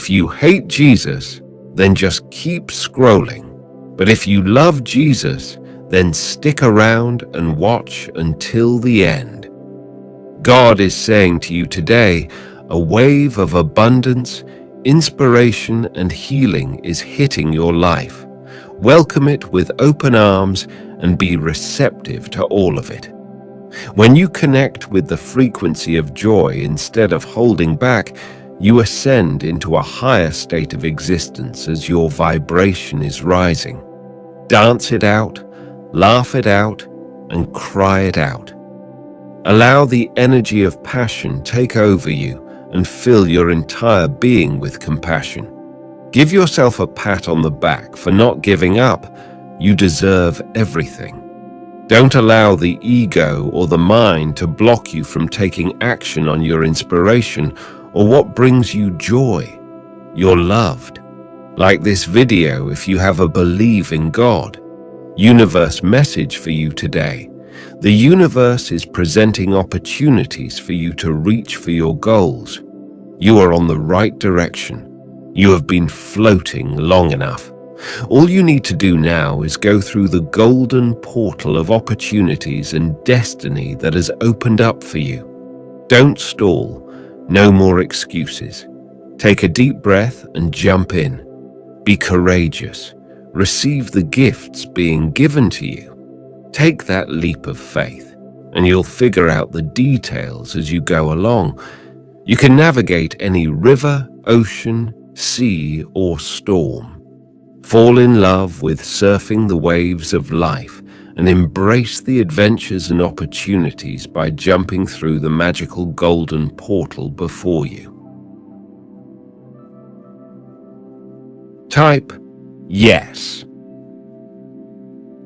If you hate Jesus, then just keep scrolling. But if you love Jesus, then stick around and watch until the end. God is saying to you today, a wave of abundance, inspiration, and healing is hitting your life. Welcome it with open arms and be receptive to all of it. When you connect with the frequency of joy instead of holding back, you ascend into a higher state of existence as your vibration is rising. Dance it out, laugh it out, and cry it out. Allow the energy of passion take over you and fill your entire being with compassion. Give yourself a pat on the back for not giving up. You deserve everything. Don't allow the ego or the mind to block you from taking action on your inspiration or what brings you joy. You're loved. Like this video, if you have a believe in God. Universe message for you today. The universe is presenting opportunities for you to reach for your goals. You are on the right direction. You have been floating long enough. All you need to do now is go through the golden portal of opportunities and destiny that has opened up for you. Don't stall. No more excuses. Take a deep breath and jump in. Be courageous. Receive the gifts being given to you. Take that leap of faith, and you'll figure out the details as you go along. You can navigate any river, ocean, sea, or storm. Fall in love with surfing the waves of life and embrace the adventures and opportunities by jumping through the magical golden portal before you. Type yes.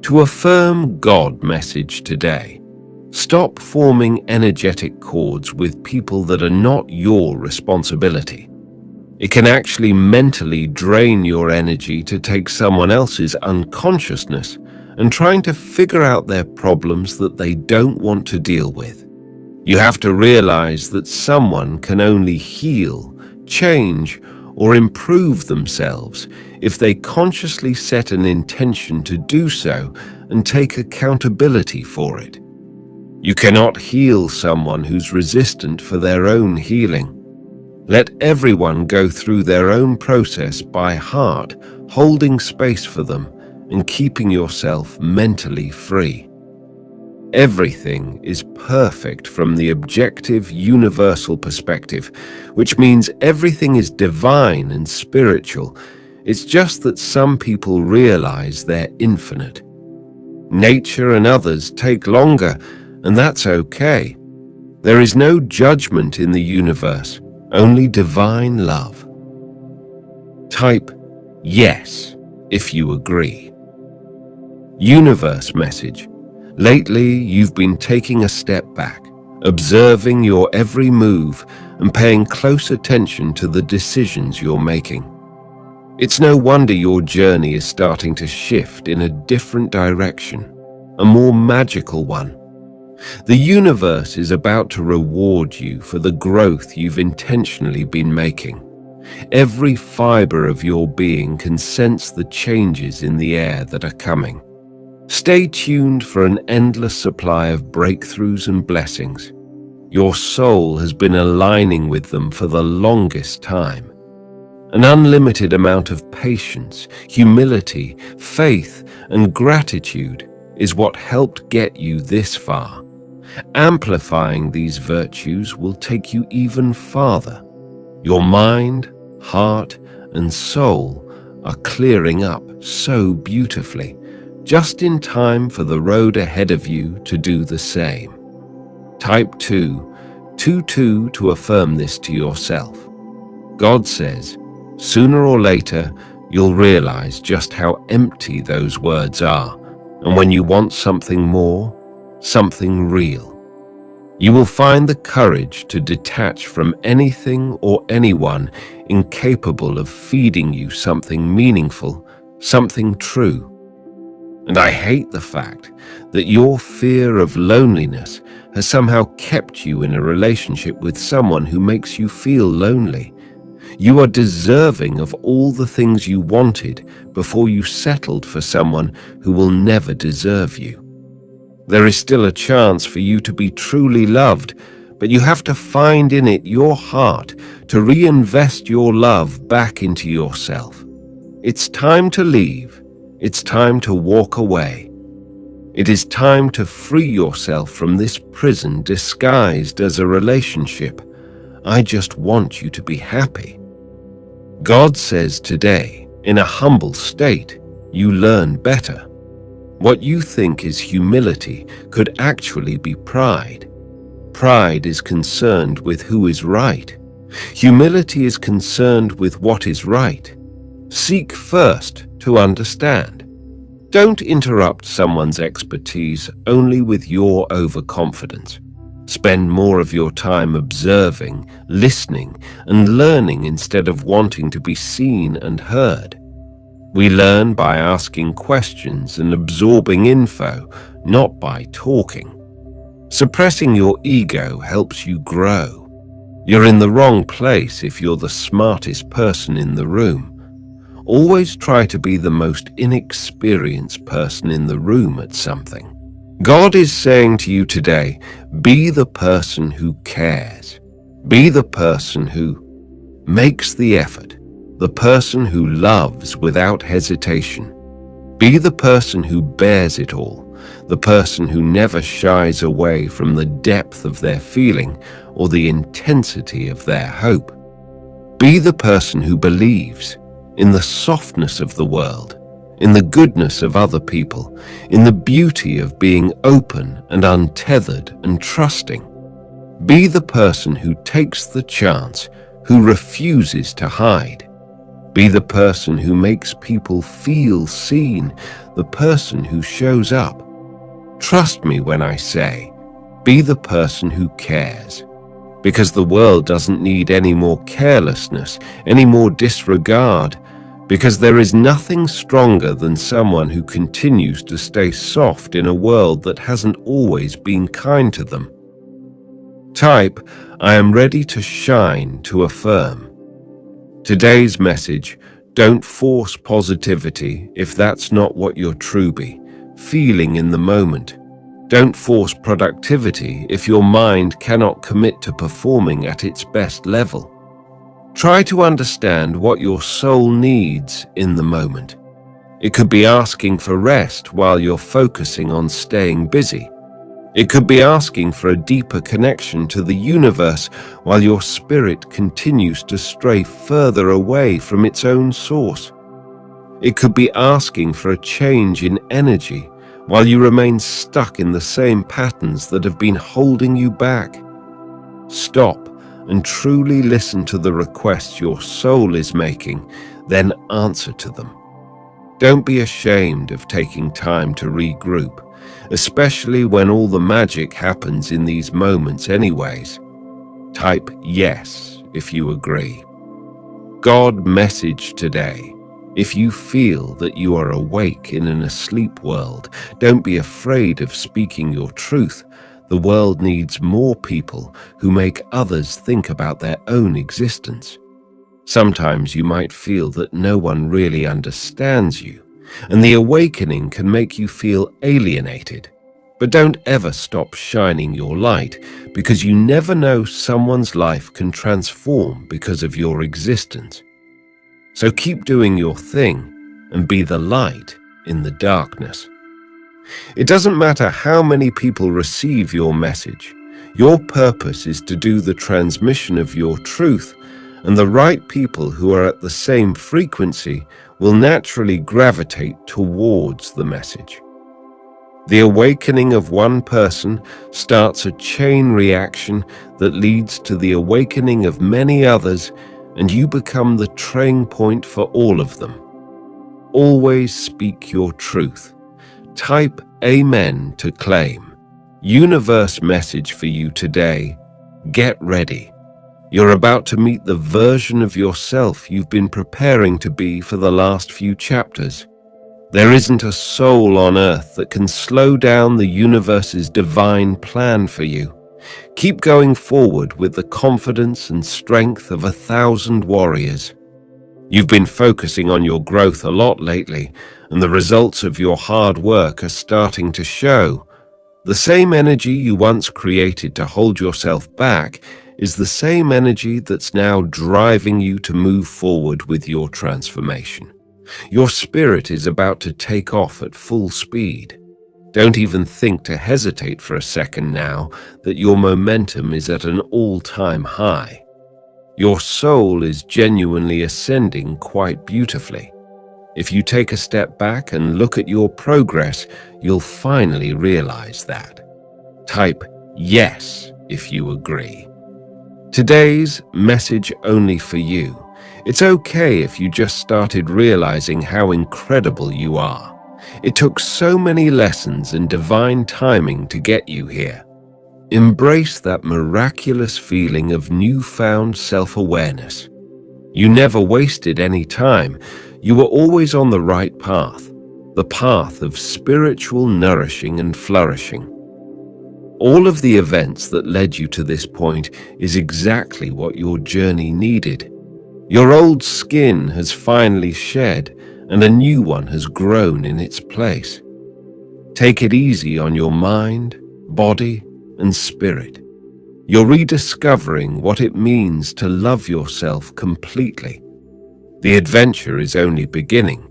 To affirm God message today, stop forming energetic cords with people that are not your responsibility. It can actually mentally drain your energy to take someone else's unconsciousness and trying to figure out their problems that they don't want to deal with. You have to realize that someone can only heal, change, or improve themselves if they consciously set an intention to do so and take accountability for it. You cannot heal someone who's resistant for their own healing. Let everyone go through their own process by heart, holding space for them and keeping yourself mentally free. Everything is perfect from the objective, universal perspective, which means everything is divine and spiritual. It's just that some people realize they're infinite. Nature and others take longer, and that's okay. There is no judgment in the universe, only divine love. Type yes if you agree. Universe message. Lately, you've been taking a step back, observing your every move and paying close attention to the decisions you're making. It's no wonder your journey is starting to shift in a different direction, a more magical one. The universe is about to reward you for the growth you've intentionally been making. Every fiber of your being can sense the changes in the air that are coming. Stay tuned for an endless supply of breakthroughs and blessings. Your soul has been aligning with them for the longest time. An unlimited amount of patience, humility, faith, and gratitude is what helped get you this far. Amplifying these virtues will take you even farther. Your mind, heart, and soul are clearing up so beautifully, just in time for the road ahead of you to do the same. Type 2 to affirm this to yourself. God says, sooner or later, you'll realize just how empty those words are, and when you want something more, something real, you will find the courage to detach from anything or anyone incapable of feeding you something meaningful, something true. And I hate the fact that your fear of loneliness has somehow kept you in a relationship with someone who makes you feel lonely. You are deserving of all the things you wanted before you settled for someone who will never deserve you. There is still a chance for you to be truly loved, but you have to find in it your heart to reinvest your love back into yourself. It's time to leave. It's time to walk away. It is time to free yourself from this prison disguised as a relationship. I just want you to be happy. God says today, in a humble state, you learn better. What you think is humility could actually be pride. Pride is concerned with who is right. Humility is concerned with what is right. Seek first to understand. Don't interrupt someone's expertise only with your overconfidence. Spend more of your time observing, listening, and learning instead of wanting to be seen and heard. We learn by asking questions and absorbing info, not by talking. Suppressing your ego helps you grow. You're in the wrong place if you're the smartest person in the room. Always try to be the most inexperienced person in the room at something. God is saying to you today, be the person who cares. Be the person who makes the effort. The person who loves without hesitation. Be the person who bears it all, the person who never shies away from the depth of their feeling or the intensity of their hope. Be the person who believes in the softness of the world, in the goodness of other people, in the beauty of being open and untethered and trusting. Be the person who takes the chance, who refuses to hide. Be the person who makes people feel seen, the person who shows up. Trust me when I say, be the person who cares. Because the world doesn't need any more carelessness, any more disregard, because there is nothing stronger than someone who continues to stay soft in a world that hasn't always been kind to them. Type, I am ready to shine to affirm. Today's message, don't force positivity if that's not what you're truly feeling in the moment. Don't force productivity if your mind cannot commit to performing at its best level. Try to understand what your soul needs in the moment. It could be asking for rest while you're focusing on staying busy. It could be asking for a deeper connection to the universe while your spirit continues to stray further away from its own source. It could be asking for a change in energy while you remain stuck in the same patterns that have been holding you back. Stop and truly listen to the requests your soul is making, then answer to them. Don't be ashamed of taking time to regroup, especially when all the magic happens in these moments anyways. Type yes if you agree. God message today. If you feel that you are awake in an asleep world, don't be afraid of speaking your truth. The world needs more people who make others think about their own existence. Sometimes you might feel that no one really understands you, and the awakening can make you feel alienated. But don't ever stop shining your light, because you never know someone's life can transform because of your existence. So keep doing your thing and be the light in the darkness. It doesn't matter how many people receive your message. Your purpose is to do the transmission of your truth, and the right people who are at the same frequency will naturally gravitate towards the message. The awakening of one person starts a chain reaction that leads to the awakening of many others, and you become the train point for all of them. Always speak your truth. Type Amen to claim. Universe message for you today. Get ready. You're about to meet the version of yourself you've been preparing to be for the last few chapters. There isn't a soul on earth that can slow down the universe's divine plan for you. Keep going forward with the confidence and strength of 1,000 warriors. You've been focusing on your growth a lot lately, and the results of your hard work are starting to show. The same energy you once created to hold yourself back is the same energy that's now driving you to move forward with your transformation. Your spirit is about to take off at full speed. Don't even think to hesitate for a second now that your momentum is at an all-time high. Your soul is genuinely ascending quite beautifully. If you take a step back and look at your progress, you'll finally realize that. Type yes if you agree. Today's message only for you. It's okay if you just started realizing how incredible you are. It took so many lessons and divine timing to get you here. Embrace that miraculous feeling of newfound self-awareness. You never wasted any time. You were always on the right path, the path of spiritual nourishing and flourishing. All of the events that led you to this point is exactly what your journey needed. Your old skin has finally shed, and a new one has grown in its place. Take it easy on your mind, body, and spirit. You're rediscovering what it means to love yourself completely. The adventure is only beginning.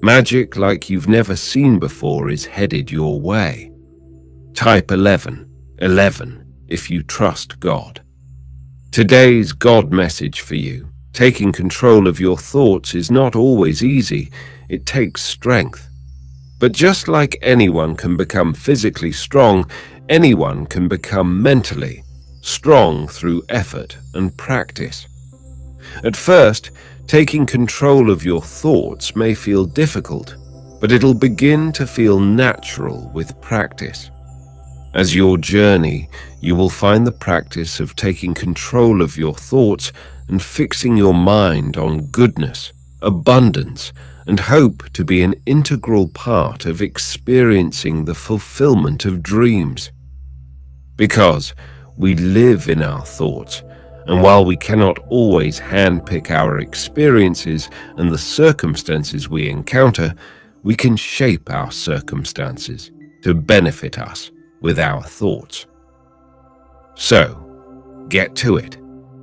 Magic like you've never seen before is headed your way. Type 11 if you trust God. Today's God message for you. Taking control of your thoughts is not always easy. It takes strength. But just like anyone can become physically strong, anyone can become mentally strong through effort and practice. At first, taking control of your thoughts may feel difficult, but it'll begin to feel natural with practice. As your journey, you will find the practice of taking control of your thoughts and fixing your mind on goodness, abundance, and hope to be an integral part of experiencing the fulfillment of dreams. Because we live in our thoughts, and while we cannot always handpick our experiences and the circumstances we encounter, we can shape our circumstances to benefit us with our thoughts. So, get to it.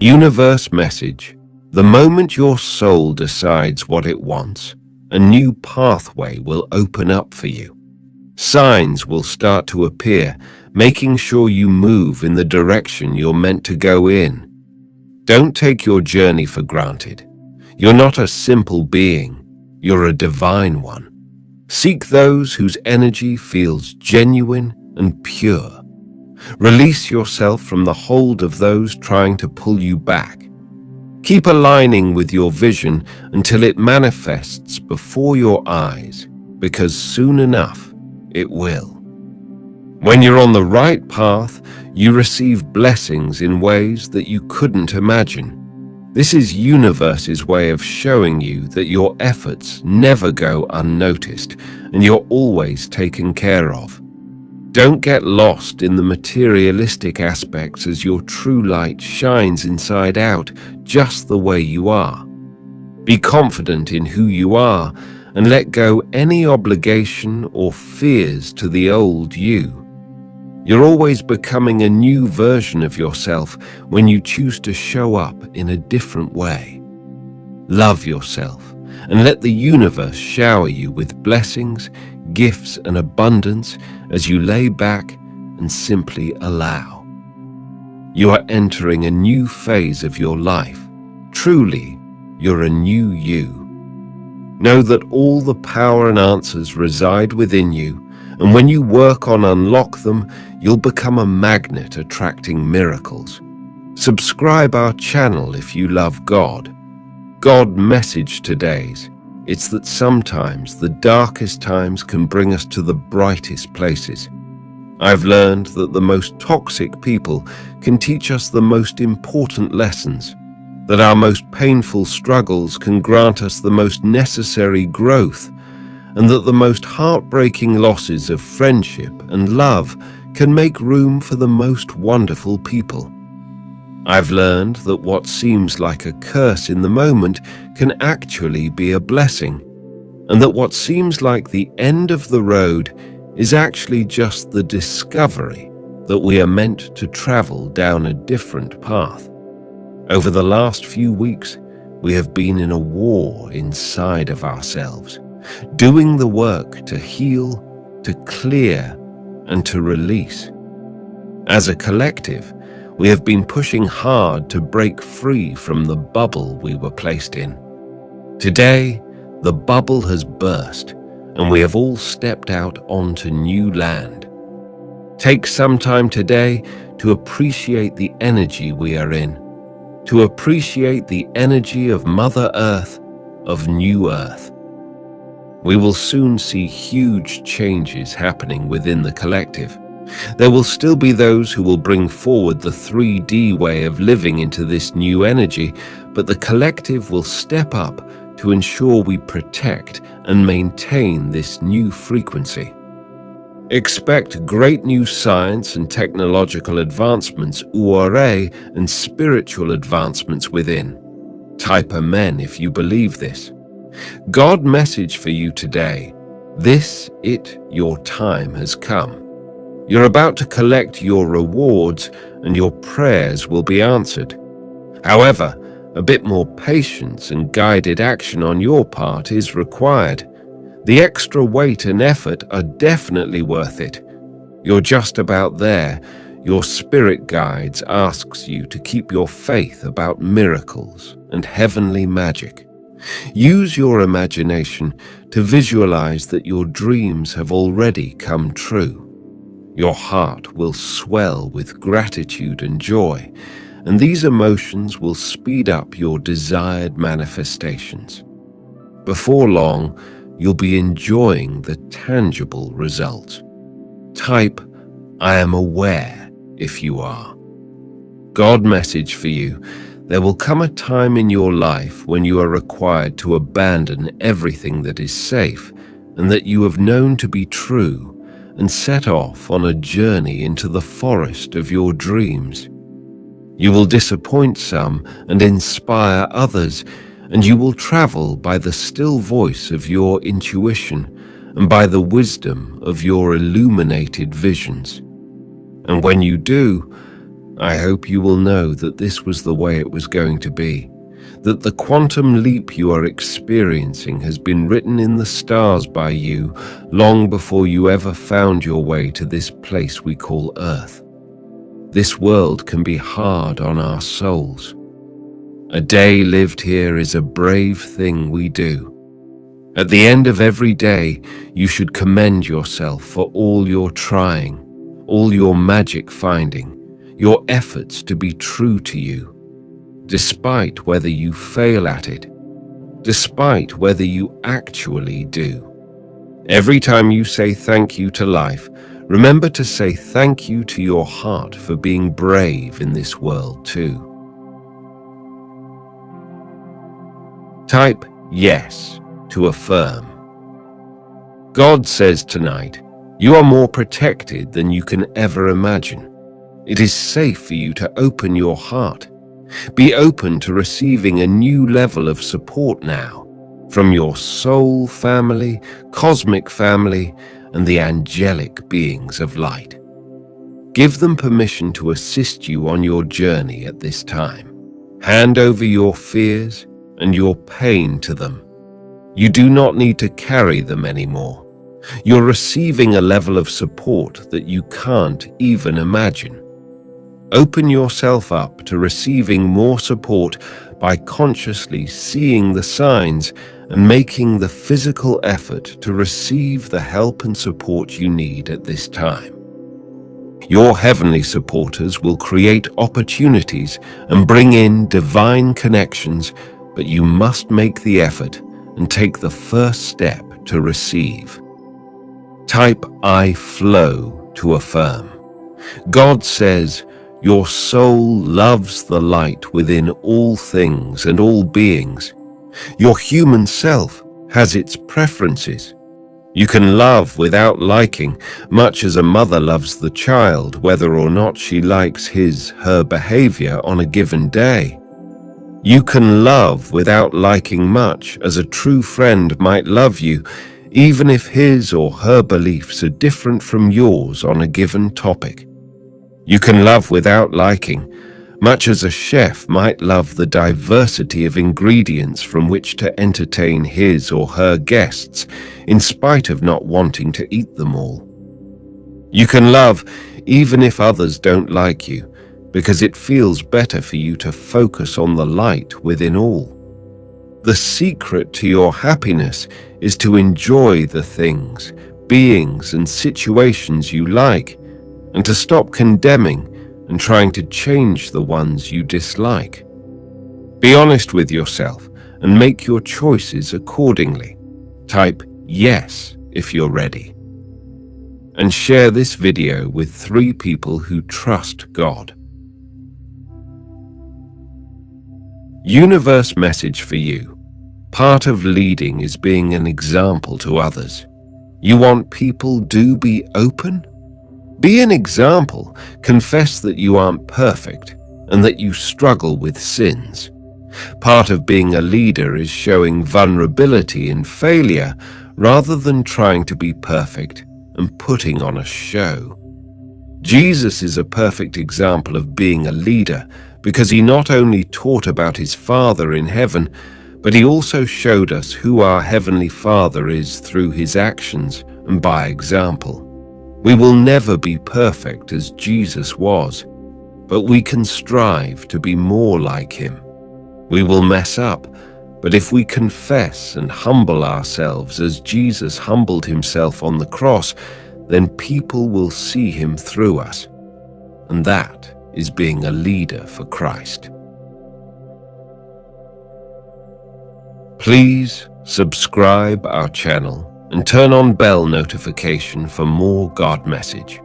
Universe message. The moment your soul decides what it wants, a new pathway will open up for you. Signs will start to appear, making sure you move in the direction you're meant to go in. Don't take your journey for granted. You're not a simple being. You're a divine one. Seek those whose energy feels genuine and pure. Release yourself from the hold of those trying to pull you back. Keep aligning with your vision until it manifests before your eyes, because soon enough it will. When you're on the right path, you receive blessings in ways that you couldn't imagine. This is universe's way of showing you that your efforts never go unnoticed and you're always taken care of. Don't get lost in the materialistic aspects as your true light shines inside out, just the way you are. Be confident in who you are and let go any obligation or fears to the old you. You're always becoming a new version of yourself when you choose to show up in a different way. Love yourself and let the universe shower you with blessings, gifts, and abundance as you lay back and simply allow. You are entering a new phase of your life. Truly, you're a new you. Know that all the power and answers reside within you, and when you work on unlock them, you'll become a magnet attracting miracles. Subscribe our channel if you love God. God message today's. It's that sometimes the darkest times can bring us to the brightest places. I've learned that the most toxic people can teach us the most important lessons, that our most painful struggles can grant us the most necessary growth, and that the most heartbreaking losses of friendship and love can make room for the most wonderful people. I've learned that what seems like a curse in the moment can actually be a blessing, and that what seems like the end of the road is actually just the discovery that we are meant to travel down a different path. Over the last few weeks, we have been in a war inside of ourselves, doing the work to heal, to clear, and to release. As a collective, we have been pushing hard to break free from the bubble we were placed in. Today, the bubble has burst, and we have all stepped out onto new land. Take some time today to appreciate the energy we are in, to appreciate the energy of Mother Earth, of New Earth. We will soon see huge changes happening within the collective. There will still be those who will bring forward the 3D way of living into this new energy, but the collective will step up to ensure we protect and maintain this new frequency. Expect great new science and technological advancements, uore, and spiritual advancements within. Type Amen if you believe this. God message for you today. Your time has come. You're about to collect your rewards and your prayers will be answered. However, a bit more patience and guided action on your part is required. The extra weight and effort are definitely worth it. You're just about there. Your spirit guides asks you to keep your faith about miracles and heavenly magic. Use your imagination to visualize that your dreams have already come true. Your heart will swell with gratitude and joy, and these emotions will speed up your desired manifestations. Before long, you'll be enjoying the tangible results. Type, I am aware if you are. God message for you. There will come a time in your life when you are required to abandon everything that is safe and that you have known to be true and set off on a journey into the forest of your dreams. You will disappoint some and inspire others, and you will travel by the still voice of your intuition and by the wisdom of your illuminated visions. And when you do, I hope you will know that this was the way it was going to be, that the quantum leap you are experiencing has been written in the stars by you long before you ever found your way to this place we call Earth. This world can be hard on our souls. A day lived here is a brave thing we do. At the end of every day, you should commend yourself for all your trying, all your magic finding, your efforts to be true to you, despite whether you fail at it, despite whether you actually do. Every time you say thank you to life, remember to say thank you to your heart for being brave in this world too. Type yes to affirm. God says tonight, you are more protected than you can ever imagine. It is safe for you to open your heart. Be open to receiving a new level of support now from your soul family, cosmic family, and the angelic beings of light. Give them permission to assist you on your journey at this time. Hand over your fears and your pain to them. You do not need to carry them anymore. You're receiving a level of support that you can't even imagine. Open yourself up to receiving more support by consciously seeing the signs and making the physical effort to receive the help and support you need at this time. Your heavenly supporters will create opportunities and bring in divine connections, but you must make the effort and take the first step to receive. Type I flow to affirm. God says, your soul loves the light within all things and all beings. Your human self has its preferences. You can love without liking, much as a mother loves the child, whether or not she likes her behavior on a given day. You can love without liking much as a true friend might love you, even if his or her beliefs are different from yours on a given topic. You can love without liking, much as a chef might love the diversity of ingredients from which to entertain his or her guests, in spite of not wanting to eat them all. You can love even if others don't like you, because it feels better for you to focus on the light within all. The secret to your happiness is to enjoy the things, beings, and situations you like, and to stop condemning and trying to change the ones you dislike. Be honest with yourself and make your choices accordingly. Type yes if you're ready. And share this video with 3 people who trust God. Universe message for you. Part of leading is being an example to others. You want people to be open? Be an example. Confess that you aren't perfect and that you struggle with sins. Part of being a leader is showing vulnerability and failure rather than trying to be perfect and putting on a show. Jesus is a perfect example of being a leader because he not only taught about his Father in heaven, but he also showed us who our Heavenly Father is through his actions and by example. We will never be perfect as Jesus was, but we can strive to be more like him. We will mess up, but if we confess and humble ourselves as Jesus humbled himself on the cross, then people will see him through us. And that is being a leader for Christ. Please subscribe our channel and turn on bell notification for more God message.